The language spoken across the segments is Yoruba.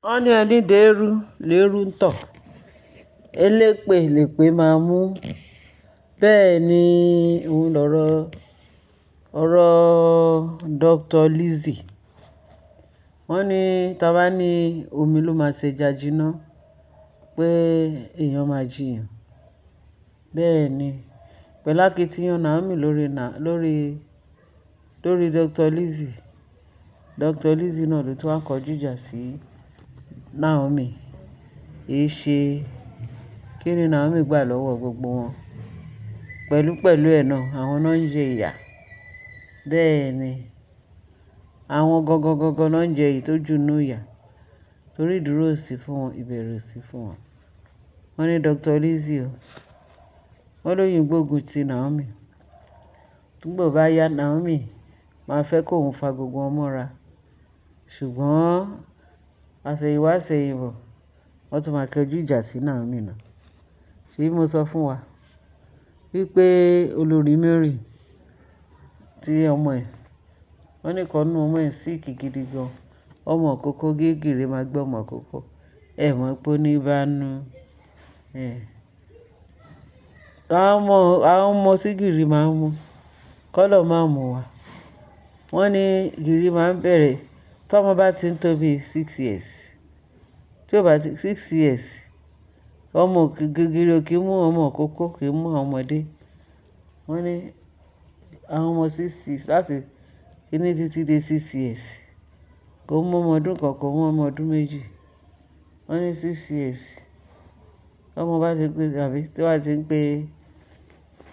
Wọ́n ní ẹní dẹ́rú lérú ń tọ̀, elépè lèpè máa mú. Bẹ́ẹ̀ ni òun ọ̀rọ̀ Dr. Lizzy. Wọ́n ní tá bá ní omi ló máa ṣẹja jiná pé èèyàn máa jiyàn. Bẹ́ẹ̀ ni pẹ̀lú akitiyan Naomi lórí Dr. Lizzy. Dr. Lizzy náà ló tún wá kọjú ìjà sí Naomi. Èéṣe kí ni Naomi gbà lọ́wọ́ gbogbo wọn? Pẹ̀lú ẹ̀ náà àwọn náà ń jẹ ìyà. Bẹ́ẹ̀ ni àwọn gangan náà ń jẹ èyí tó jù nínú ìyà. Torí ìdúró ò sí fún wọn, ìbẹ̀rù ò sí fún wọn. Wọ́n ní Dr. Lizzy o, wọ́n lóyún gbógun ti Naomi. Túgbò bá yá Naomi máa fẹ́ kóun fa gbogbo wọn mọ́ra. Ṣùgbọ́n àṣẹ̀yìnwá àṣẹ̀yìnbọ̀ wọ́n tún máa kọjú ìjà sí Naomi náà. Ṣé mo sọ fún wa wípé olórí Mary tí ọmọ ẹ̀, wọ́n ní kan nínú ọmọ ẹ̀ sick gidi gan. Ọmọ ìkókó gégèrè máa gbé ọmọ ìkókó. Ẹ mọ̀ pé ó ní bá nú. Àwọn ọmọ tí gìrì máa ń mú kọ́lọ̀ máa mú wa. Wọ́n ní gìrì máa ń bẹ̀rẹ̀ tọ́mọ bá ti ń tó bí 6 years. Tí ó bá ti 6 years, ọmọ gìrì ò kí ń mú ọmọ ìkókó, kì í mú àwọn ọmọdé. Wọ́n ní àwọn ọmọ 6 láti kíní títí dé 6 years. Kò mú ọmọ ọdún kan, kò mú ọmọ ọdún méjì. Wọ́n ní 6 years. Ọmọ bá ti pé tàbí tí wọ́n ti ń pé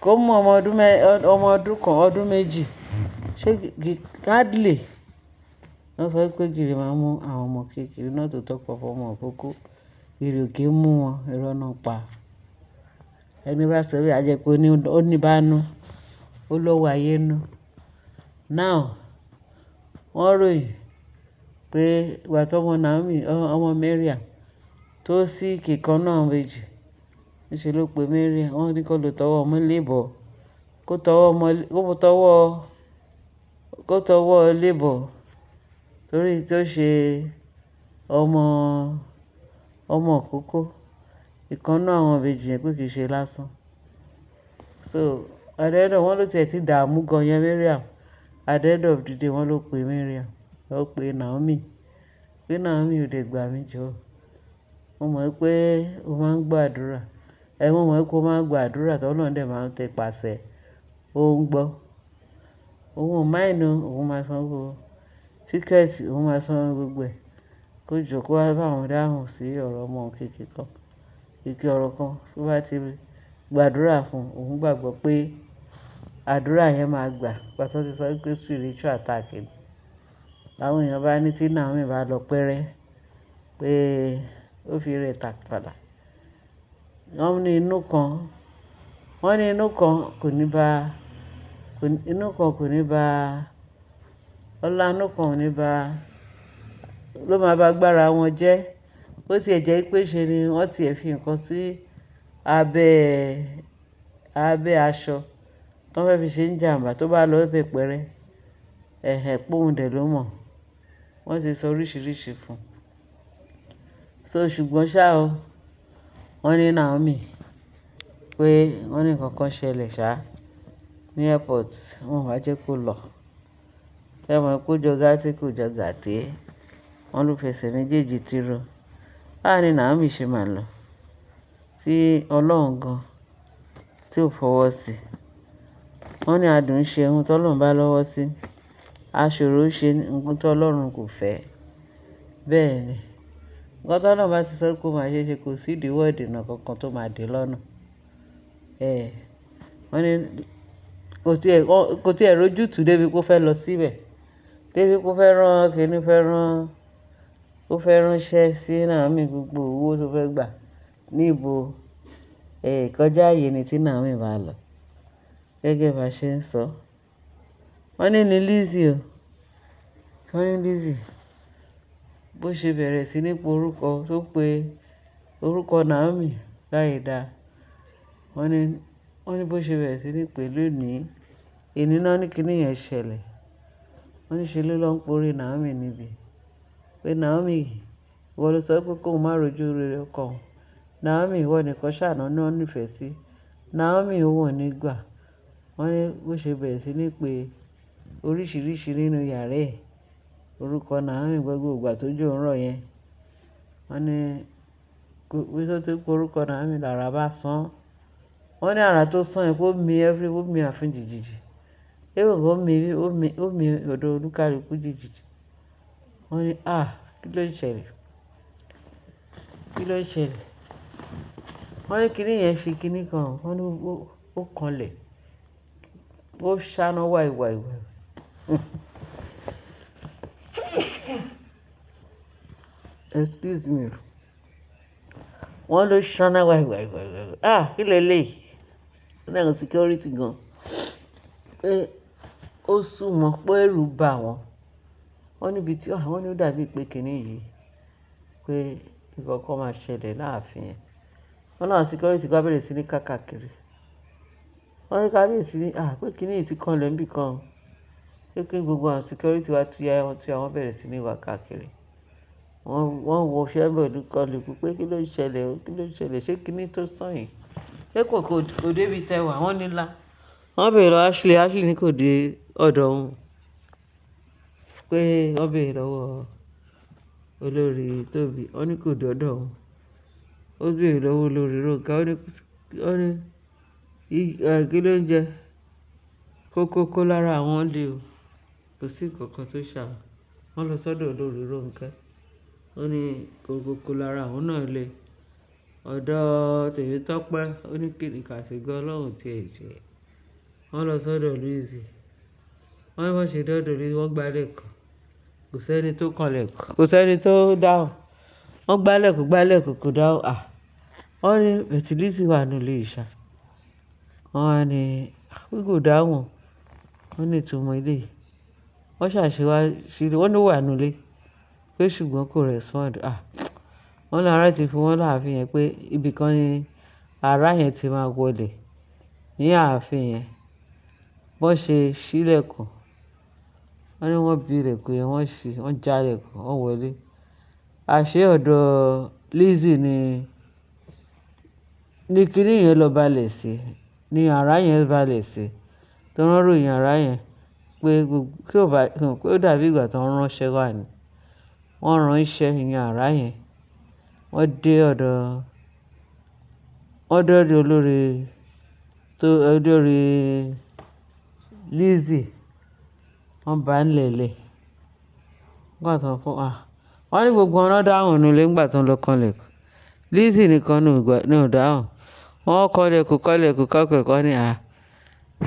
kò mú ọmọ ọdún kan, ọdún méjì. Ṣé hardly wọ́n sọ pé gìrì máa ń mú àwọn ọmọ kékeré náà tó tọ́pọ̀ fún ọmọ ìkókó. Gìrì ò kí ń mú wọn, irọ́ náà pa. Ẹni bá sọ pé a jẹ́ pé ó ní bá nú, ó lọ́wọ́ ayé nú. Now wọ́n ròyìn pé ìgbà tó ọmọ Naomi, ọmọ Mariam tó sí kíkan náà méjì. Níṣe ló pe Mariam, wọ́n ní kó lọ tọwọ́ ọmọ lébọ̀. Kó tọwọ́ lébọ̀ torí tó ṣe ọmọ ìkókó. Ìkan náà àwọn méjì yẹn pé kì í ṣe lásán. So at the end of wọ́n ló tiẹ̀ ti dààmú gan yẹn Mariam. At the end of the day wọ́n ló pe Mariam, ló pe Naomi. Pé Naomi ò dé gbà mí jọ. Mo mọ̀ pé o máa ń gbàdúrà. Mo mọ̀ pé o máa ń gbàdúrà tí Ọlọ́run dẹ̀ máa ń tẹ pàṣẹ. Ó ń gbọ́. Òun ò mind o, òun máa san owó tíkẹ́ẹ̀tì, òun máa san gbogbo ẹ̀. Kó jọ kó wá bá wọn dáhùn sí ọ̀rọ̀ ọmọ kékeré kan. Kìkì ọ̀rọ̀ kan tó bá ti gbàdúrà fún, òun gbàgbọ́ pé àdúrà yẹn máa gbà. Pàtó ti sọ pé spiritual attack ni. Àwọn èèyàn bá ní tí Naomi bá lọ pẹ́rẹ́ pé ó fi rẹ̀ tàkàlà. Wọ́n ní inú kan kò ní bá ọlá inú kan ò ní bá ló máa bá gbára wọn jẹ́. Ó ti ẹ̀ jẹ́ pé ṣe ni wọ́n ti ẹ̀ fi nǹkan sí abẹ́ aṣọ tó fẹ́ fi ṣe ń jàmbá tó bá lọ bẹ̀ pẹ́rẹ́. Póun dẹ̀ ló mọ̀. Wọ́n ti sọ oríṣiríṣi fún un. So ṣùgbọ́n ṣá o, wọ́n ní Naomi pé wọ́n ní nǹkan kan ṣẹlẹ̀ ṣá ní airport, wọ́n wá jẹ́ kó lọ. Ẹ mọ̀ pé ó jọ gàtè kò jọ gàtè. Wọ́n ló fẹsẹ̀ méjèèjì tìró. Báwo ni Naomi ṣe máa lọ tí Ọlọ́run gan tí ò fọwọ́ sí? Wọ́n ní adùn ṣe ohun tí Ọlọ́run bá lọ́wọ́ sí. Aṣòro ṣe ohun tí Ọlọ́run kò fẹ́. Bẹ́ẹ̀ ni nǹkan tí Ọlọ́run bá ti sọ pé ó máa ṣe kò sí ìdíwọ́ ìdènà kankan tó máa dé lọ́nà. Wọ́n ní kò tiẹ̀ rójútùú débi kó fẹ́ lọ síbẹ̀. Débi kó fẹ́ ránṣẹ́ sí Naomi gbogbo owó tó fẹ́ gbà níbo kọjá ààyè ni tí Naomi bá lọ. Gẹ́gẹ́ bá ṣe ń sọ. Wọ́n ní Lizzy o. Wọ́n ní Lizzy bó ṣe bẹ̀rẹ̀ sí ní pe orúkọ Naomi láì dá. Wọ́n ní bó ṣe bẹ̀rẹ̀ sí ní pè lónìí. Èní náà ní kíní yẹn ṣẹlẹ̀. Wọ́n ní ṣe ló lọ ń porí Naomi níbi. Pé Naomi ìwọ ló sọ pé kóun má rojú rere ọkọ òun. Naomi ìwọ nìkan ṣàná náà nífẹ̀ẹ́ sí. Naomi òun ò ní gbà. Wọ́n ní bó ṣe bẹ̀rẹ̀ sí ní pé oríṣiríṣi nínú yàrá ẹ̀. Orúkọ Naomi gbogbo ìgbà tó jò ń rọ̀ yẹn. Wọ́n ní bí tó ti pé orúkọ Naomi lára bá sán. Wọ́n ní àrà tó sán yẹn kó mi ààfin jìjìjì. Èrò ó mi ọ̀dọ̀ olúkálùkù jìjìjì. Wọ́n ní kí ló ń ṣẹlẹ̀? Wọ́n ní kinní yẹn fi kinní kan, wọ́n ní ó kanlẹ̀. Ó ṣáná wàìwàì. Excuse me. Wọ́n ló ṣáná wàìwàì. Kí leléyìí? Wọ́n náà security gan. Pé ó súnmọ́ pé ẹ̀rù bà wọ́n. Wọ́n níbi tí àwọn ní ó dàbí pé kinní yìí pé ìkọ̀kọ̀ máa ṣẹlẹ̀ láàfin yẹn. Wọ́n náà security bá bẹ̀rẹ̀ sí ní káàkiri. Wọ́n ní kábíyèsí ní pé kinní yìí ti kanlẹ̀ níbì kan. Pé kí gbogbo àwọn security wá tí àwọn bẹ̀rẹ̀ sí ní wá káàkiri. Wọ́n wo ṣẹ́bẹ̀lú kọlùkù pé kí ló ń ṣẹlẹ̀ ṣé kinní tó sàn yìí. Ṣé kò débi tẹwà wọ́n nílá. Wọ́n bèèrè lọ Ashley ní kò dé ọ̀dọ̀ òun. Pé wọ́n bèèrè lọ́wọ́ olórí Tóbi, wọ́n ní kò dé ọ̀dọ̀ òun. Ó bèèrè lọ́wọ́ olórí Rónkà, ó ní kí ló ń jẹ kókó lára àwọn lé o. Kò sí kankan tó ṣàwọn. Wọ́n lọ sọ́dọ̀ olórí Rónkà. Ó ní kókó lára àwọn náà lé. Ọ̀dọ̀ Tèmítọ́pẹ́ ó ní kí ni kàṣígọ́ Ọlọ́run tí ẹ̀ jẹ́. Wọ́n lọ sọ́dọ̀ Lizzy. Wọ́n ní wọ́n ṣe dọ́dọ̀ Lizzy, wọ́n gbálẹ̀kùn. Kò sẹ́ni tó kanlẹ̀kùn. Kò sẹ́ni tó dáhùn. Wọ́n gbálẹ̀kùn kò dáhùn. Wọ́n ní bẹ̀tì Lizzy wà nílé ìṣá. Wọ́n wá ní pé kò dáhùn. Wọ́n ní ìtumọ̀ ilé. Wọ́n ṣàṣewá sílé. Wọ́n ní ó wà nílé. Pé ṣùgbọ́n kò respond. Wọ́n ní ara ti fi wọ́n láàfin yẹn pé ibì kan ni ara yẹn ti máa wọlé ní ààfin yẹn. Wọ́n ṣe ṣílẹ̀kùn. Wọ́n ní wọ́n bí ilẹ̀kùn yẹn, wọ́n já ilẹ̀kùn, wọ́n wọlé. Àṣé ọ̀dọ̀ Lizzy ní kinní yẹn lọ balẹ̀ sí. Ní ara yẹn balẹ̀ sí. Tó wọ́n ròyìn ara yẹn pé ó dàbí ìgbà tó ń ránṣẹ́ wà ní. Wọ́n rán iṣẹ́ ìyẹn ara yẹn. Wọ́n dé ọ̀dọ̀ olórí Lizzy. Wọ́n bá ń lẹ̀lẹ̀. Wọ́n ní gbogbo ọ̀nà dáhùn nílé nígbà tó ń lọ kanlẹ̀kùn. Lizzy nìkan ní ò dáhùn. Wọ́n kọ́lẹ̀kùn ní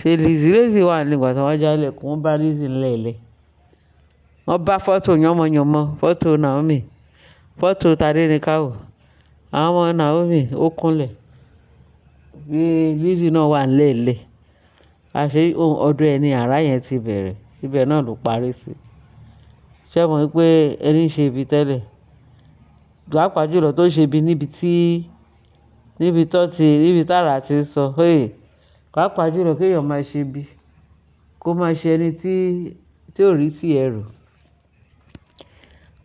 ṣe Lizzy wà nígbà tí wọ́n jálẹ̀kùn. Wọ́n bá Lizzy ńlẹ̀lẹ̀. Wọ́n bá fọ́tò yánmọ̀yánmọ́, fọ́tò Naomi, fọ́tò Tádéníkàwò. Àwọn ọmọ Naomi ó kúnlẹ̀. Bí Lizzy náà wà ńlẹ̀lẹ̀. Àṣé ọ̀dọ̀ ẹ̀ ni àrá yẹn ti bẹ̀rẹ̀. Ibẹ̀ náà ló parí sí. Ṣé mọ̀ pé ẹni ṣe ibi tẹ́lẹ̀? Pàápàá jùlọ tó ṣe ibi níbi tára ti sọ. Pàápàá jùlọ kéèyàn máa ṣe ibi. Kó máa ṣe ẹni tí ò rí sí ẹrù.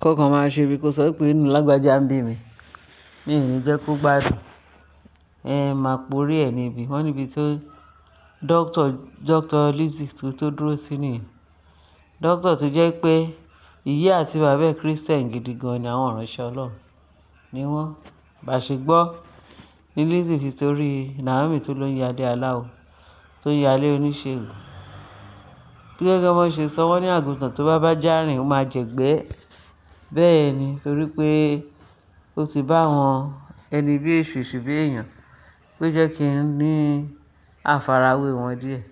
Kọ́kàn máa ṣe ibi kó sọ pé inú lágbájá ń bí mi. Mi ò ní jẹ́ kó gbádùn. Máa porí ẹ̀ níbi. Wọ́n níbi tó Dr. Lizzy tó dúró sí nìyẹn. Dókítà tó jẹ́ pé ìyá àti bàbá ẹ̀ Christian gidi gan ni àwọn ìránṣẹ́ Ọlọ́run ni wọ́n. Bá ṣe gbọ́ ní Lizzy fi torí Naomi tó ló ń yadé aláwọ̀ tó ń yalé oníṣègùn. Bí gẹ́gẹ́ bó ṣe sọ, wọ́n ní àgùntàn tó bá járìn ó máa jẹ̀gbẹ́. Bẹ́ẹ̀ ni, torí pé ó ti bá àwọn ẹni bí èṣù bí èèyàn pé jẹ́ kí n ní àfarawé wọn díẹ̀.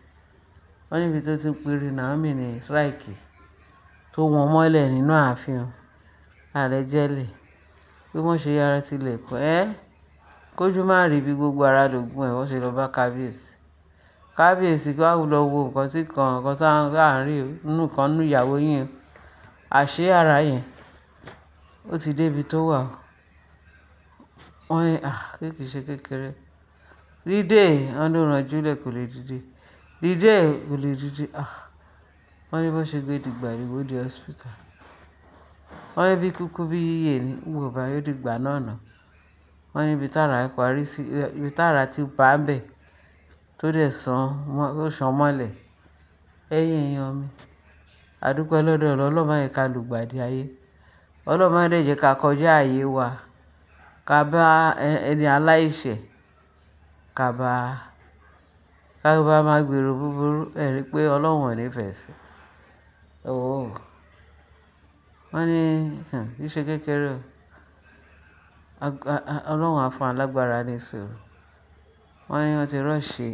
Wọ́n níbi tó ti ń pèrè Naomi ní strike tó wọn mọ́lẹ̀ nínú ààfin allegedly. Bí wọ́n ṣe yára tilẹ̀kùn. Kójú má rí bí gbogbo ara lògùn ẹ̀. Wọ́n ṣe lọ bá kábíyèsí kí wàá lọ wo nǹkan tí nǹkan tó láàárín nínú kan nínú ìyàwó yín. Àṣé ara yẹn ó ti débi tó wà. Wọ́n ní kì í ṣe kékeré. Dídé wọ́n ló ranjú lẹ̀ kò lè dìde. Wọ́n ní bó ṣe gbé dìgbàdìgbò di hospital. wọ́n ní bí kúkú bí yíyè ní gbogbo bá yóò dìgbà náà nà. Wọ́n ní ibi tára parí sí, ibi tára ti bá ń bẹ̀ tó dẹ̀ sàn mọ́lẹ̀. Ẹ̀yin èèyàn mi, a dúpẹ́ lọ́dọ̀ Ọlọ́run má jẹ́ ká lùgbàdì ayé. Ọlọ́run má dẹ̀ jẹ́ ká kọjá ààyè wa, ká bá ẹni aláìṣẹ̀, ká bá máa gbèrò búburú, ẹ rí pé Ọlọ́run ò nífẹ̀ẹ́ sí. Wọ́n ní kì í ṣe kékeré o. Ọlọ́run á fún alágbára ní sùúrù. Wọ́n ní wọ́n ti rọ́ọ̀ṣì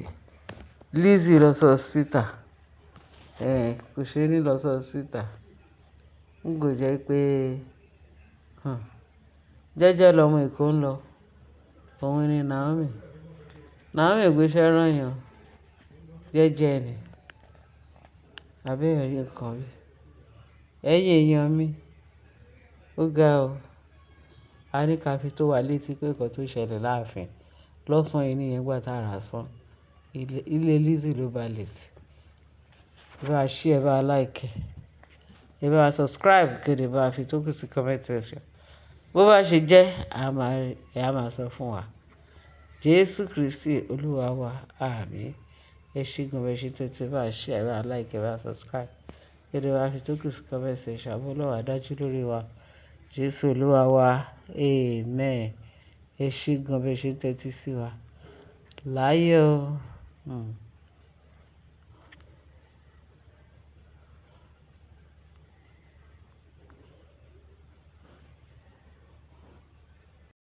Lizzy lọ sí hospital. Kò ṣe ní lọ sí hospital. N kò jẹ́ pé jẹ́jẹ́ lọmọ Èkó ń lọ. Òun ni Naomi. Naomi gbéṣẹ́ rán yàn. Jẹ́jẹ́ ni. Àbí ẹ̀rí nǹkan rí. Ẹ̀yin èèyàn mi, ó ga o. A ní ká fi tó wa létí pé nǹkan tó ṣẹlẹ̀ láàfin lọ́sàn-án yìí nìyẹn gbà tára sán. Ilé Lizzy ló balẹ̀ sí. Ẹ bá share, ẹ bá like, ẹ bá subscribe kéde bá fi tó kù sí comment section. Bó bá ṣe jẹ́, a máa sọ fún wa. Jésù Kristi Olúwa wa, àmín. Ẹ ṣé gan bẹ́ẹ̀ ṣe tètè bá share, ẹ bá like, ẹ bá subscribe kéde bá fi tó kù sí comment section. Àbọ̀ Ọlọ́run á dájú lórí wa. Jésù Olúwa wa, amen. Ẹ ṣé gan bẹ́ẹ̀ ṣe tètè sí wa. Láyé o.